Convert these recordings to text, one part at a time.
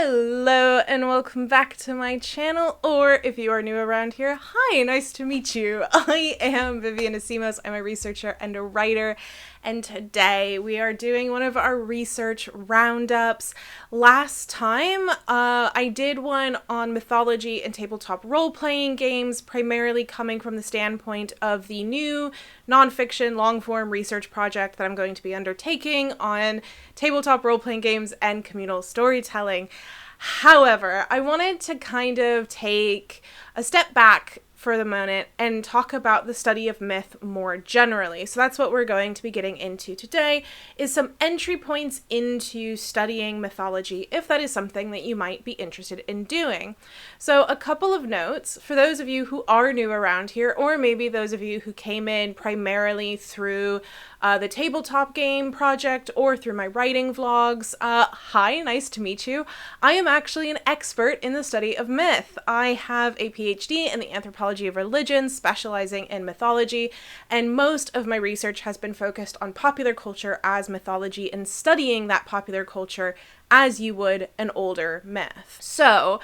Hello and welcome back to my channel, or if you are new around here, hi, nice to meet you. I am Vivian Asimos. I'm a researcher and a writer, and today we are doing one of our research roundups. Last time I did one on mythology and tabletop role-playing games, primarily coming from the standpoint of the new nonfiction long-form research project that I'm going to be undertaking on tabletop role-playing games and communal storytelling. However, I wanted to kind of take a step back for the moment and talk about the study of myth more generally. So that's what we're going to be getting into today, is some entry points into studying mythology, if that is something that you might be interested in doing. So a couple of notes for those of you who are new around here, or maybe those of you who came in primarily through the tabletop game project or through my writing vlogs. Hi, nice to meet you. I am actually an expert in the study of myth. I have a PhD in the anthropology of religion, specializing in mythology, and most of my research has been focused on popular culture as mythology and studying that popular culture as you would an older myth. So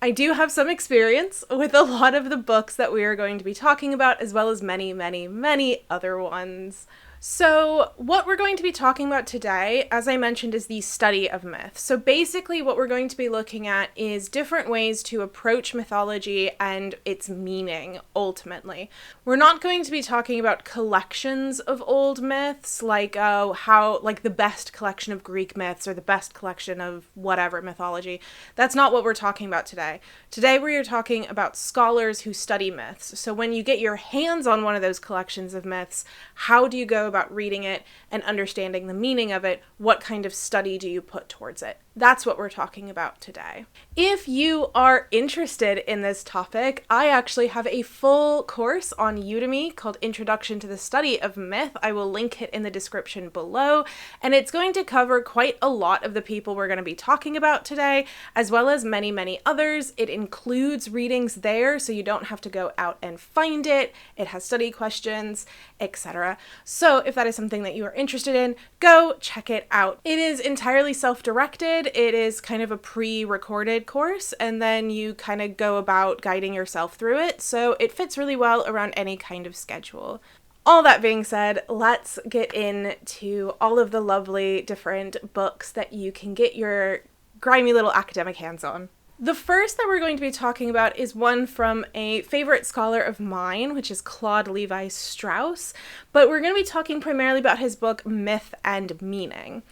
I do have some experience with a lot of the books that we are going to be talking about, as well as many, many, many other ones. So what we're going to be talking about today, as I mentioned, is the study of myth. So basically what we're going to be looking at is different ways to approach mythology and its meaning, ultimately. We're not going to be talking about collections of old myths, like the best collection of Greek myths or the best collection of whatever mythology. That's not what we're talking about today. Today we are talking about scholars who study myths. So when you get your hands on one of those collections of myths, how do you go about reading it and understanding the meaning of it? What kind of study do you put towards it? That's what we're talking about today. If you are interested in this topic, I actually have a full course on Udemy called Introduction to the Study of Myth. I will link it in the description below, and it's going to cover quite a lot of the people we're going to be talking about today, as well as many, many others. It includes readings there, so you don't have to go out and find it. It has study questions, etc. So if that is something that you are interested in, go check it out. It is entirely self-directed. It is kind of a pre-recorded course, and then you kind of go about guiding yourself through it, so it fits really well around any kind of schedule. All that being said, let's get into all of the lovely different books that you can get your grimy little academic hands on. The first that we're going to be talking about is one from a favorite scholar of mine, which is Claude Levi-Strauss, but we're going to be talking primarily about his book, Myth and Meaning.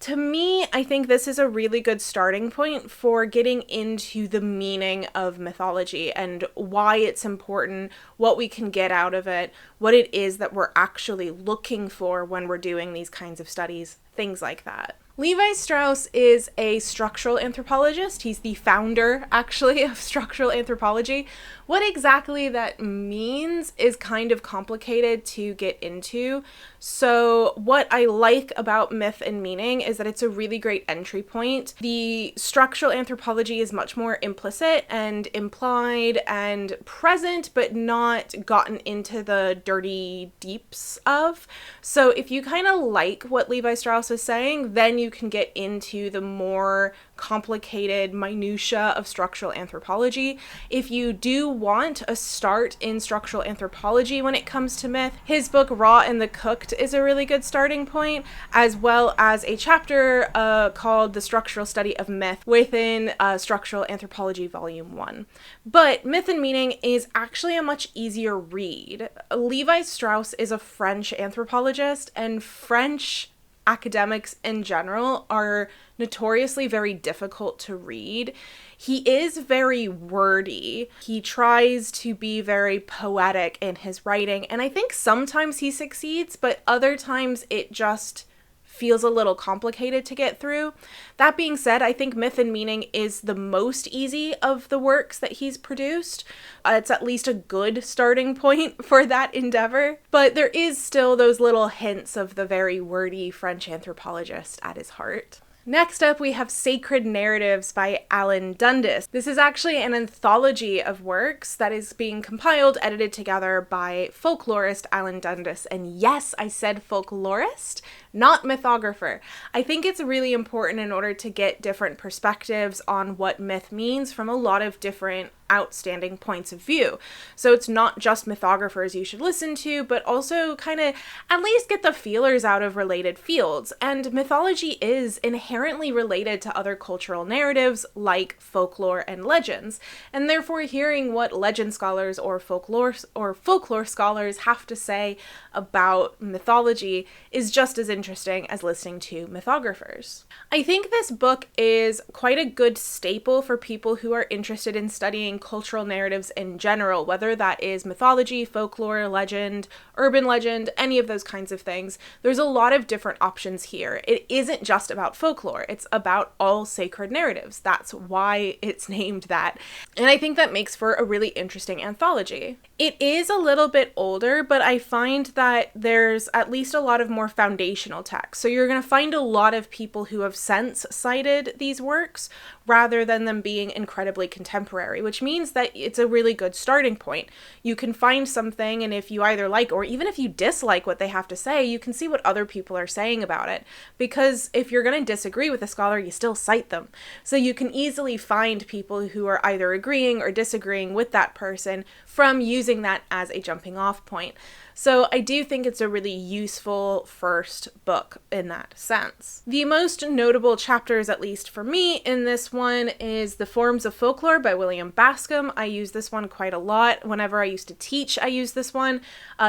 To me, I think this is a really good starting point for getting into the meaning of mythology and why it's important, what we can get out of it, what it is that we're actually looking for when we're doing these kinds of studies, things like that. Levi-Strauss is a structural anthropologist. He's the founder, actually, of structural anthropology. What exactly that means is kind of complicated to get into. So what I like about Myth and Meaning is that it's a really great entry point. The structural anthropology is much more implicit and implied and present, but not gotten into the dirty deeps of. So if you kind of like what Levi-Strauss is saying, then you can get into the more complicated minutia of structural anthropology. If you do want a start in structural anthropology when it comes to myth, his book Raw and the Cooked is a really good starting point, as well as a chapter called The Structural Study of Myth within Structural Anthropology Volume 1. But Myth and Meaning is actually a much easier read. Levi-Strauss is a French anthropologist, and French academics in general are notoriously very difficult to read. He is very wordy. He tries to be very poetic in his writing, and I think sometimes he succeeds, but other times it just feels a little complicated to get through. That being said, I think Myth and Meaning is the most easy of the works that he's produced. It's at least a good starting point for that endeavor, but there is still those little hints of the very wordy French anthropologist at his heart. Next up, we have Sacred Narratives by Alan Dundas. This is actually an anthology of works that is being compiled, edited together by folklorist Alan Dundas. And yes, I said folklorist, not mythographer. I think it's really important in order to get different perspectives on what myth means from a lot of different outstanding points of view. So it's not just mythographers you should listen to, but also kind of at least get the feelers out of related fields. And mythology is inherently related to other cultural narratives like folklore and legends. And therefore hearing what legend scholars or folklore scholars have to say about mythology is just as interesting as listening to mythographers. I think this book is quite a good staple for people who are interested in studying cultural narratives in general, whether that is mythology, folklore, legend, urban legend, any of those kinds of things. There's a lot of different options here. It isn't just about folklore, it's about all sacred narratives. That's why it's named that. And I think that makes for a really interesting anthology. It is a little bit older, but I find that there's at least a lot of more foundational text. So you're going to find a lot of people who have since cited these works rather than them being incredibly contemporary, which means that it's a really good starting point. You can find something, and if you either like or even if you dislike what they have to say, you can see what other people are saying about it. Because if you're going to disagree with a scholar, you still cite them. So you can easily find people who are either agreeing or disagreeing with that person from using that as a jumping off point. So I do think it's a really useful first book in that sense. The most notable chapters, at least for me, in this one is The Forms of Folklore by William Bascom. I use this one quite a lot. Whenever I used to teach, I use this one.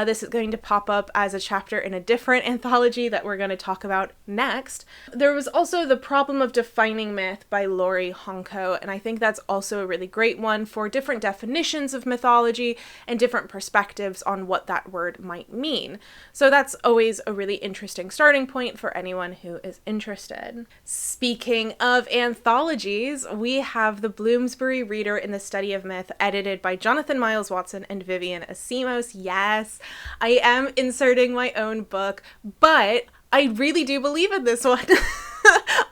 This is going to pop up as a chapter in a different anthology that we're going to talk about next. There was also The Problem of Defining Myth by Laurie Honko, and I think that's also a really great one for different definitions of mythology and different perspectives on what that word might mean. So that's always a really interesting starting point for anyone who is interested. Speaking of anthologies, we have the Bloomsbury Reader in the Study of Myth, edited by Jonathan Miles Watson and Vivian Asimos. Yes, I am inserting my own book, but I really do believe in this one.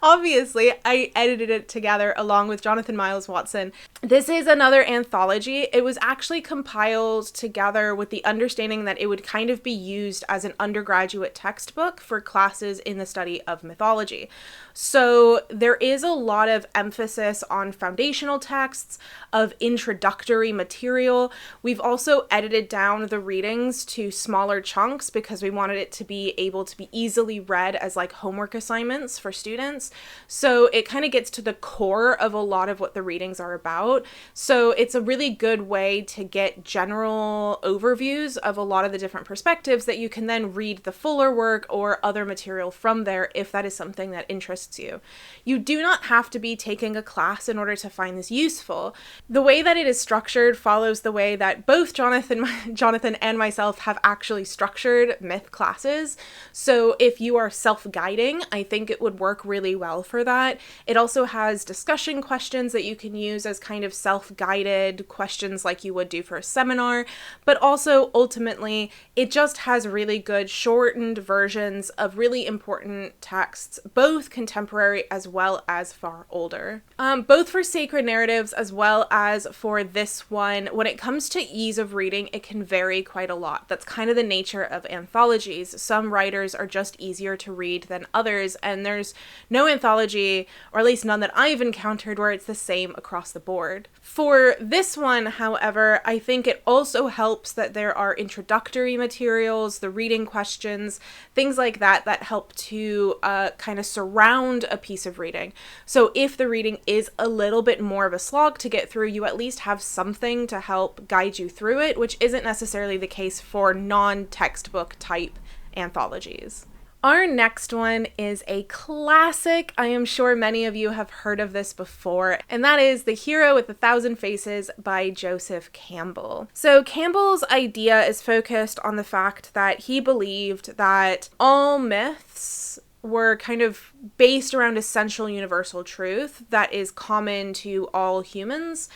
Obviously, I edited it together along with Jonathan Miles Watson. This is another anthology. It was actually compiled together with the understanding that it would kind of be used as an undergraduate textbook for classes in the study of mythology. So there is a lot of emphasis on foundational texts, of introductory material. We've also edited down the readings to smaller chunks because we wanted it to be able to be easily read as like homework assignments for students. So it kind of gets to the core of a lot of what the readings are about. So it's a really good way to get general overviews of a lot of the different perspectives that you can then read the fuller work or other material from there if that is something that interests you. You do not have to be taking a class in order to find this useful. The way that it is structured follows the way that both Jonathan and myself have actually structured myth classes. So if you are self-guiding, I think it would work really well for that. It also has discussion questions that you can use as kind of self-guided questions like you would do for a seminar, but also ultimately it just has really good shortened versions of really important texts, both contemporary as well as far older. Both for sacred narratives as well as for this one, when it comes to ease of reading, it can vary quite a lot. That's kind of the nature of anthologies. Some writers are just easier to read than others, and there's no anthology, or at least none that I've encountered, where it's the same across the board. For this one, however, I think it also helps that there are introductory materials, the reading questions, things like that that help to kind of surround a piece of reading. So if the reading is a little bit more of a slog to get through, you at least have something to help guide you through it, which isn't necessarily the case for non-textbook type anthologies. Our next one is a classic. I am sure many of you have heard of this before, and that is The Hero with 1,000 Faces by Joseph Campbell. So Campbell's idea is focused on the fact that he believed that all myths were kind of based around a central universal truth that is common to all humans.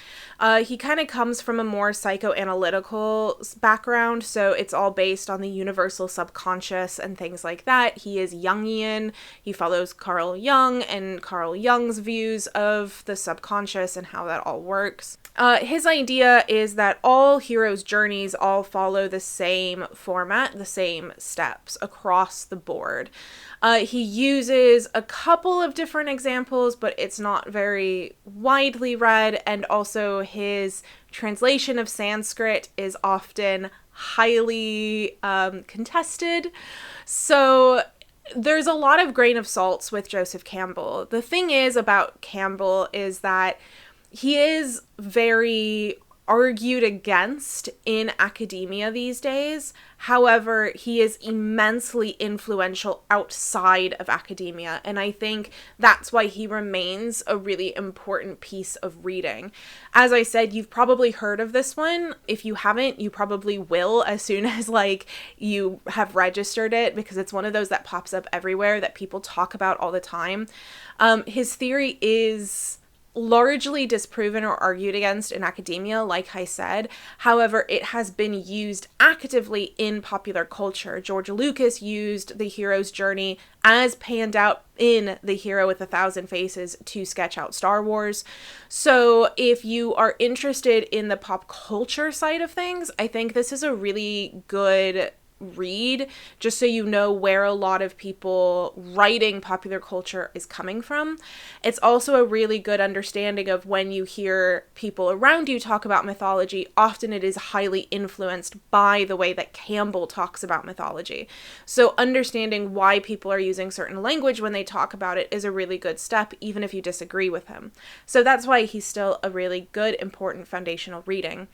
He kind of comes from a more psychoanalytical background, so it's all based on the universal subconscious and things like that. He is Jungian. He follows Carl Jung and Carl Jung's views of the subconscious and how that all works. His idea is that all heroes' journeys all follow the same format, the same steps across the board. He uses a couple of different examples, but it's not very widely read, and also his translation of Sanskrit is often highly contested. So there's a lot of grain of salts with Joseph Campbell. The thing is about Campbell is that he is very argued against in academia these days. However, he is immensely influential outside of academia, and I think that's why he remains a really important piece of reading. As I said, you've probably heard of this one. If you haven't, you probably will as soon as you have registered it, because it's one of those that pops up everywhere that people talk about all the time. His theory is largely disproven or argued against in academia, like I said. However, it has been used actively in popular culture. George Lucas used the hero's journey as panned out in The Hero with 1,000 Faces to sketch out Star Wars. So if you are interested in the pop culture side of things, I think this is a really good read, just so you know where a lot of people writing popular culture is coming from. It's also a really good understanding of when you hear people around you talk about mythology, often it is highly influenced by the way that Campbell talks about mythology. So understanding why people are using certain language when they talk about it is a really good step, even if you disagree with him. So that's why he's still a really good, important foundational reading.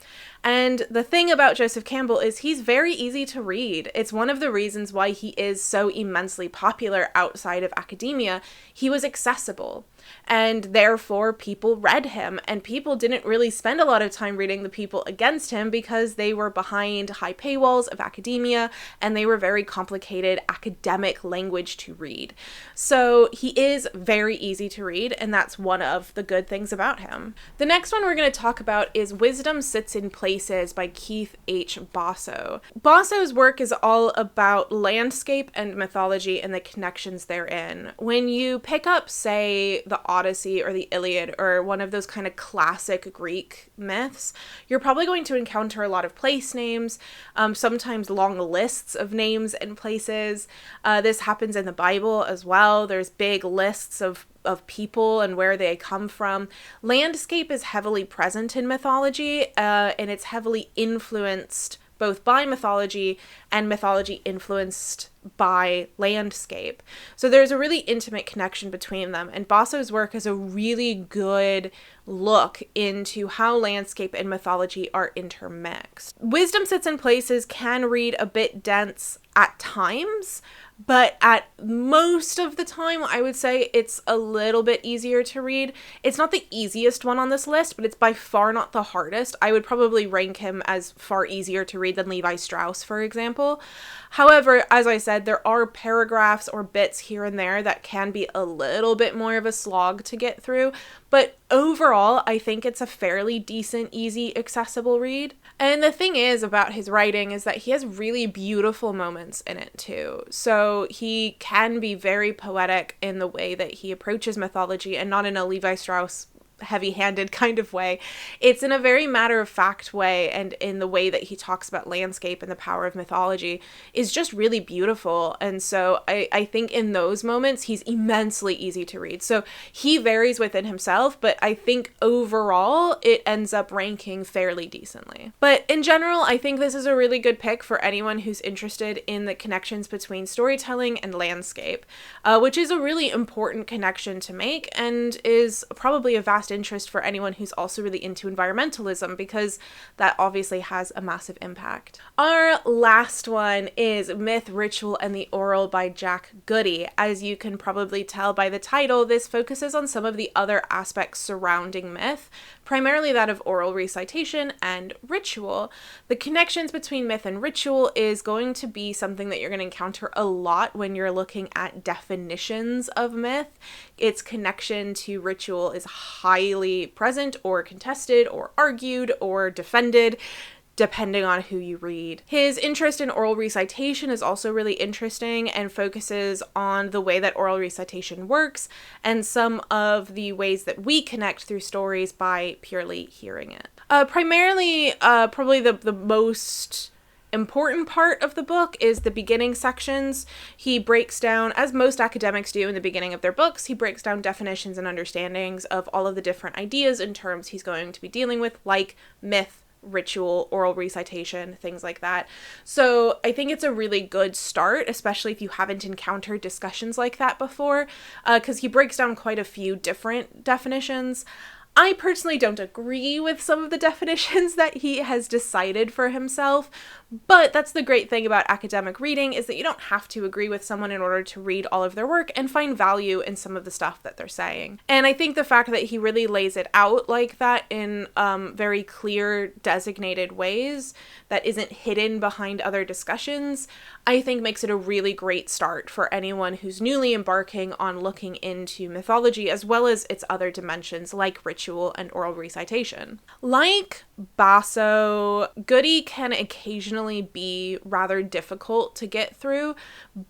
And the thing about Joseph Campbell is he's very easy to read. It's one of the reasons why he is so immensely popular outside of academia. He was accessible, and therefore people read him, and people didn't really spend a lot of time reading the people against him because they were behind high paywalls of academia, and they were very complicated academic language to read. So he is very easy to read, and that's one of the good things about him. The next one we're going to talk about is Wisdom Sits in Places by Keith H. Basso. Basso's work is all about landscape and mythology and the connections therein. When you pick up, say, the Odyssey or the Iliad or one of those kind of classic Greek myths, you're probably going to encounter a lot of place names, sometimes long lists of names and places. This happens in the Bible as well. There's big lists of people and where they come from. Landscape is heavily present in mythology, and it's heavily influenced both by mythology and mythology influenced by landscape. So there's a really intimate connection between them, and Basso's work is a really good look into how landscape and mythology are intermixed. Wisdom Sits in Places can read a bit dense at times, but at most of the time, I would say it's a little bit easier to read. It's not the easiest one on this list, but it's by far not the hardest. I would probably rank him as far easier to read than Levi Strauss, for example. However, as I said, there are paragraphs or bits here and there that can be a little bit more of a slog to get through, but overall, I think it's a fairly decent, easy, accessible read. And the thing is about his writing is that he has really beautiful moments in it too. So he can be very poetic in the way that he approaches mythology, and not in a Levi Strauss heavy-handed kind of way. It's in a very matter-of-fact way, and in the way that he talks about landscape and the power of mythology is just really beautiful. And so I think in those moments, he's immensely easy to read. So he varies within himself, but I think overall, it ends up ranking fairly decently. But in general, I think this is a really good pick for anyone who's interested in the connections between storytelling and landscape, which is a really important connection to make, and is probably a vast lost interest for anyone who's also really into environmentalism, because that obviously has a massive impact. Our last one is Myth, Ritual, and the Oral by Jack Goody. As you can probably tell by the title, this focuses on some of the other aspects surrounding myth, primarily that of oral recitation and ritual. The connections between myth and ritual is going to be something that you're going to encounter a lot when you're looking at definitions of myth. Its connection to ritual is highly present or contested or argued or defended, depending on who you read. His interest in oral recitation is also really interesting and focuses on the way that oral recitation works and some of the ways that we connect through stories by purely hearing it. Primarily, probably the most important part of the book is the beginning sections. He breaks down, as most academics do in the beginning of their books, he breaks down definitions and understandings of all of the different ideas and terms he's going to be dealing with, like myth, ritual, oral recitation, things like that. So I think it's a really good start, especially if you haven't encountered discussions like that before, because he breaks down quite a few different definitions. I personally don't agree with some of the definitions that he has decided for himself, but that's the great thing about academic reading, is that you don't have to agree with someone in order to read all of their work and find value in some of the stuff that they're saying. And I think the fact that he really lays it out like that in very clear, designated ways that isn't hidden behind other discussions, I think makes it a really great start for anyone who's newly embarking on looking into mythology as well as its other dimensions like ritual and oral recitation. Like Basso, Goody can occasionally be rather difficult to get through,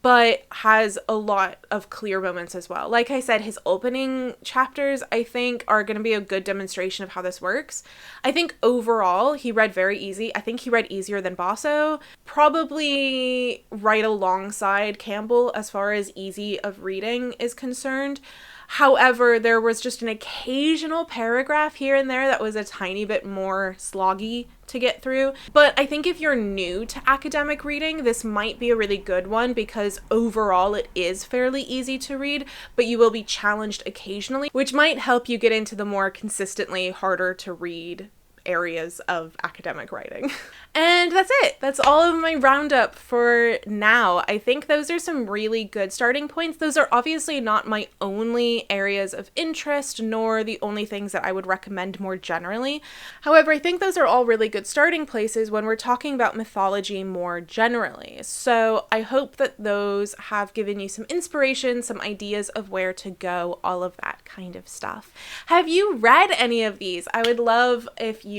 but has a lot of clear moments as well. Like I said, his opening chapters, I think, are going to be a good demonstration of how this works. I think overall, he read very easy. I think he read easier than Basso, probably right alongside Campbell as far as easy of reading is concerned. However, there was just an occasional paragraph here and there that was a tiny bit more sloggy to get through. But I think if you're new to academic reading, this might be a really good one because overall it is fairly easy to read, but you will be challenged occasionally, which might help you get into the more consistently harder to read areas of academic writing. And that's it. That's all of my roundup for now. I think those are some really good starting points. Those are obviously not my only areas of interest, nor the only things that I would recommend more generally. However, I think those are all really good starting places when we're talking about mythology more generally. So I hope that those have given you some inspiration, some ideas of where to go, all of that kind of stuff. Have you read any of these? I would love if you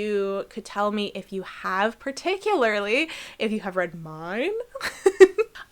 could tell me if you have, particularly if you have read mine.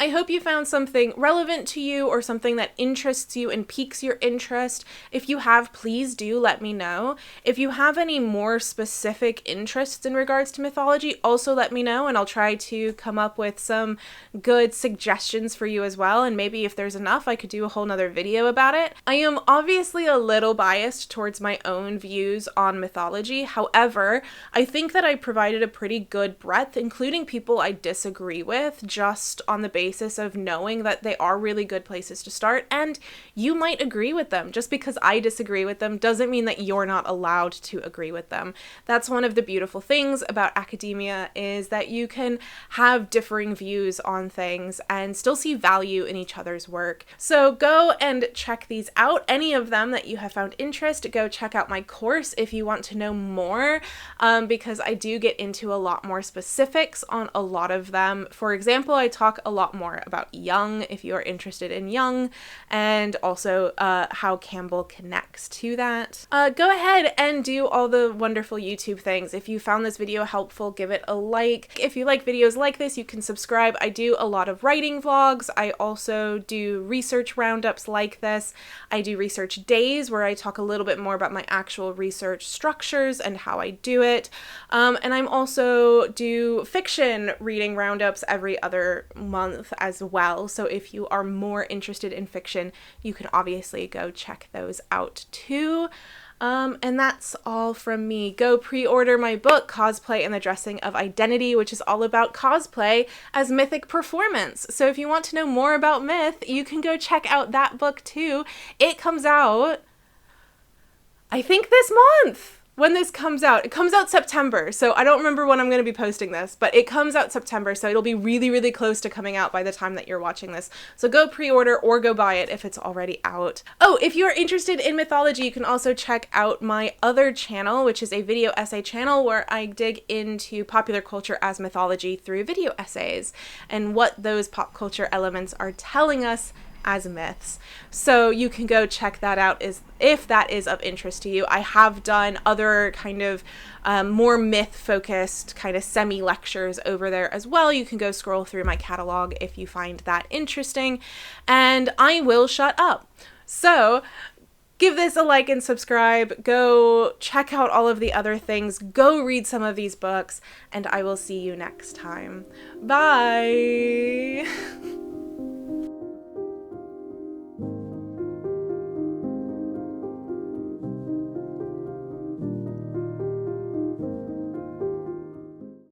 I hope you found something relevant to you or something that interests you and piques your interest. If you have, please do let me know. If you have any more specific interests in regards to mythology, also let me know, and I'll try to come up with some good suggestions for you as well. And maybe if there's enough, I could do a whole nother video about it. I am obviously a little biased towards my own views on mythology. However, I think that I provided a pretty good breadth, including people I disagree with, just on the basis of knowing that they are really good places to start, and you might agree with them. Just because I disagree with them doesn't mean that you're not allowed to agree with them. That's one of the beautiful things about academia, is that you can have differing views on things and still see value in each other's work. So go and check these out. Any of them that you have found interest, go check out my course if you want to know more, because I do get into a lot more specifics on a lot of them. For example, I talk a lot more about Jung, if you are interested in Jung, and also how Campbell connects to that. Go ahead and do all the wonderful YouTube things. If you found this video helpful, give it a like. If you like videos like this, you can subscribe. I do a lot of writing vlogs. I also do research roundups like this. I do research days where I talk a little bit more about my actual research structures and how I do it. And I'm also do fiction reading roundups every other month as well. So if you are more interested in fiction, you can obviously go check those out too. And that's all from me. Go pre-order my book, Cosplay and the Dressing of Identity, which is all about cosplay as mythic performance. So if you want to know more about myth, you can go check out that book too. It comes out I think this month when this comes out. It comes out September, so I don't remember when I'm going to be posting this, but it comes out September, so it'll be really, really close to coming out by the time that you're watching this. So go pre-order or go buy it if it's already out. Oh, if you're interested in mythology, you can also check out my other channel, which is a video essay channel where I dig into popular culture as mythology through video essays and what those pop culture elements are telling us as myths. So you can go check that out if that is of interest to you. I have done other kind of more myth-focused kind of semi-lectures over there as well. You can go scroll through my catalog if you find that interesting. And I will shut up. So give this a like and subscribe. Go check out all of the other things. Go read some of these books. And I will see you next time. Bye!